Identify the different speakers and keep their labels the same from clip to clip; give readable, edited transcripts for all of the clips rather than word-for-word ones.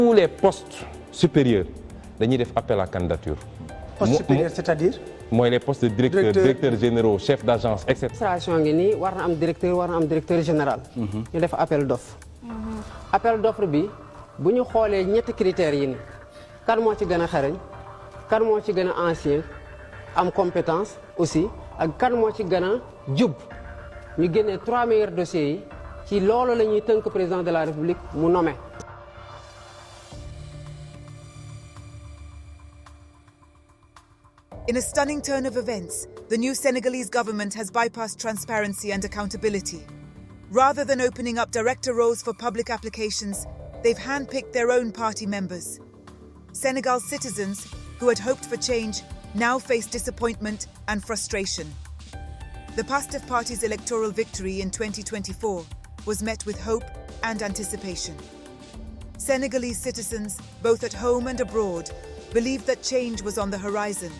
Speaker 1: Tous les postes supérieurs dañuy def appel à candidature.
Speaker 2: Poste supérieur, c'est-à-dire?
Speaker 1: Mooy les postes de directeurs généraux, chefs d'agence, etc.
Speaker 3: Administration ngi nii war na am directeur général. ñu def appel d'offre. Appel d'offre bi bu ñu xoolee ñetti critères yi ni kan moo ci gën a xarañ kan moo ci gën a ancien am compétence aussi ak kan moo ci gën a jub ñu génnee 3 meilleurs dossiers yi ci loolu la ñuy tënk président de la République mu nommé.
Speaker 4: In a stunning turn of events, the new Senegalese government has bypassed transparency and accountability. Rather than opening up director roles for public applications, they've handpicked their own party members. Senegal's citizens, who had hoped for change, now face disappointment and frustration. The PASTEF party's electoral victory in 2024 was met with hope and anticipation. Senegalese citizens, both at home and abroad, believed that change was on the horizon.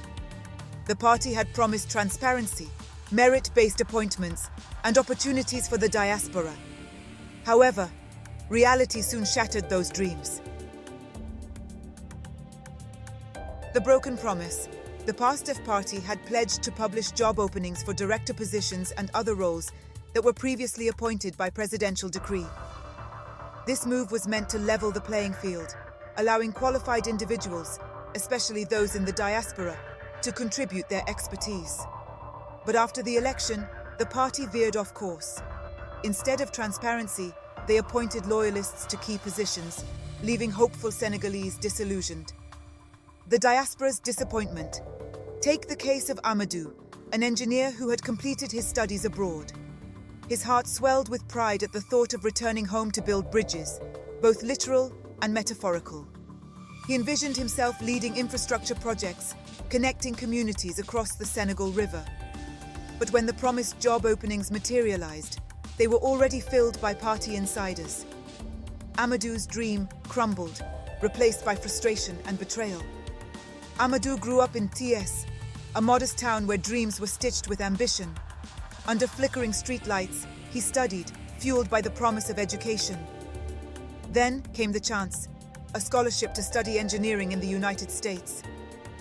Speaker 4: The party had promised transparency, merit-based appointments, and opportunities for the diaspora. However, reality soon shattered those dreams. The broken promise. The PASTEF party had pledged to publish job openings for director positions and other roles that were previously appointed by presidential decree. This move was meant to level the playing field, allowing qualified individuals, especially those in the diaspora, to contribute their expertise. But after the election, the party veered off course. Instead of transparency, they appointed loyalists to key positions, leaving hopeful Senegalese disillusioned. The diaspora's disappointment. Take the case of Amadou, an engineer who had completed his studies abroad. His heart swelled with pride at the thought of returning home to build bridges, both literal and metaphorical. He envisioned himself leading infrastructure projects, connecting communities across the Senegal River. But when the promised job openings materialized, they were already filled by party insiders. Amadou's dream crumbled, replaced by frustration and betrayal. Amadou grew up in Thiès, a modest town where dreams were stitched with ambition. Under flickering streetlights, he studied, fueled by the promise of education. Then came the chance, a scholarship to study engineering in the United States.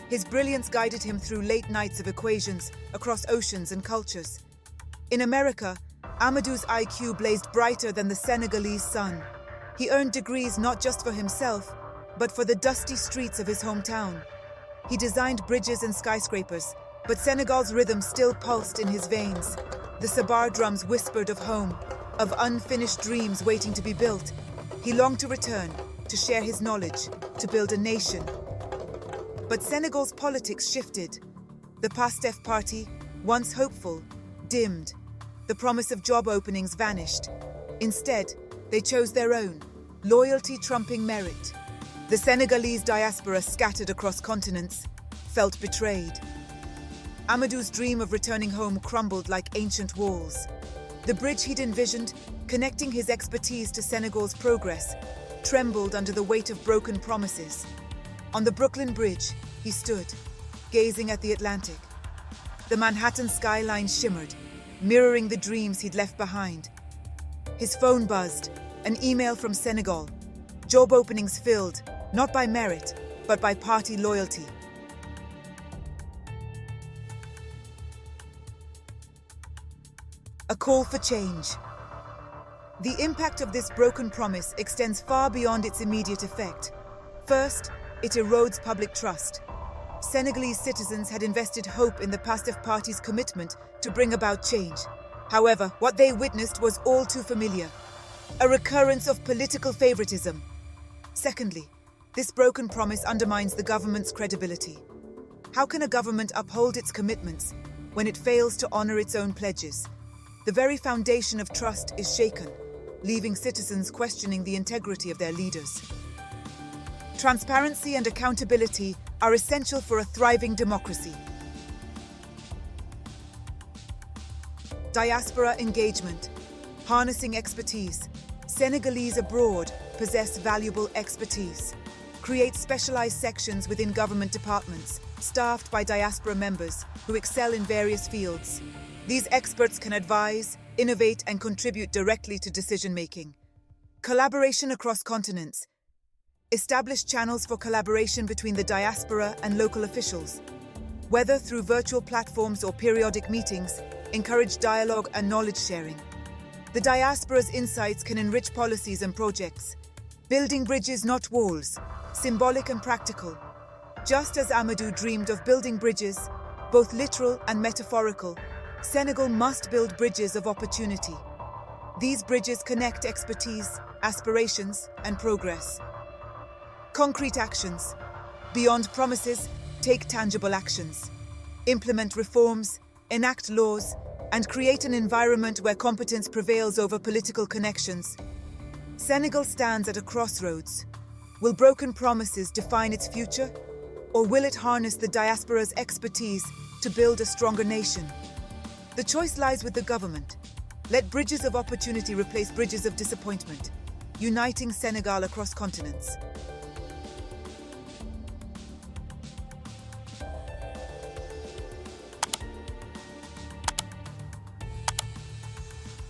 Speaker 4: His brilliance guided him through late nights of equations across oceans and cultures. In America, Amadou's IQ blazed brighter than the Senegalese sun. He earned degrees not just for himself, but for the dusty streets of his hometown. He designed bridges and skyscrapers, but Senegal's rhythm still pulsed in his veins. The Sabar drums whispered of home, of unfinished dreams waiting to be built. He longed to return, to share his knowledge, to build a nation. But Senegal's politics shifted. The PASTEF party, once hopeful, dimmed. The promise of job openings vanished. Instead, they chose their own, loyalty trumping merit. The Senegalese diaspora scattered across continents felt betrayed. Amadou's dream of returning home crumbled like ancient walls. The bridge he'd envisioned, connecting his expertise to Senegal's progress, trembled under the weight of broken promises. On the Brooklyn Bridge, he stood, gazing at the Atlantic. The Manhattan skyline shimmered, mirroring the dreams he'd left behind. His phone buzzed, an email from Senegal. Job openings filled, not by merit, but by party loyalty. A call for change. The impact of this broken promise extends far beyond its immediate effect. First, it erodes public trust. Senegalese citizens had invested hope in the PASTEF party's commitment to bring about change. However, what they witnessed was all too familiar. A recurrence of political favoritism. Secondly, this broken promise undermines the government's credibility. How can a government uphold its commitments when it fails to honor its own pledges? The very foundation of trust is shaken, leaving citizens questioning the integrity of their leaders. Transparency and accountability are essential for a thriving democracy. Diaspora engagement, harnessing expertise. Senegalese abroad possess valuable expertise. Create specialized sections within government departments, staffed by diaspora members who excel in various fields. These experts can advise, innovate, and contribute directly to decision-making. Collaboration across continents. establish channels for collaboration between the diaspora and local officials. Whether through virtual platforms or periodic meetings, encourage dialogue and knowledge sharing. The diaspora's insights can enrich policies and projects. Building bridges, not walls, symbolic and practical. Just as Amadou dreamed of building bridges, both literal and metaphorical, Senegal must build bridges of opportunity. These bridges connect expertise, aspirations, and progress. Concrete actions. Beyond promises, take tangible actions. Implement reforms, enact laws, and create an environment where competence prevails over political connections. Senegal stands at a crossroads. Will broken promises define its future? Or will it harness the diaspora's expertise to build a stronger nation? The choice lies with the government. Let bridges of opportunity replace bridges of disappointment, uniting Senegal across continents.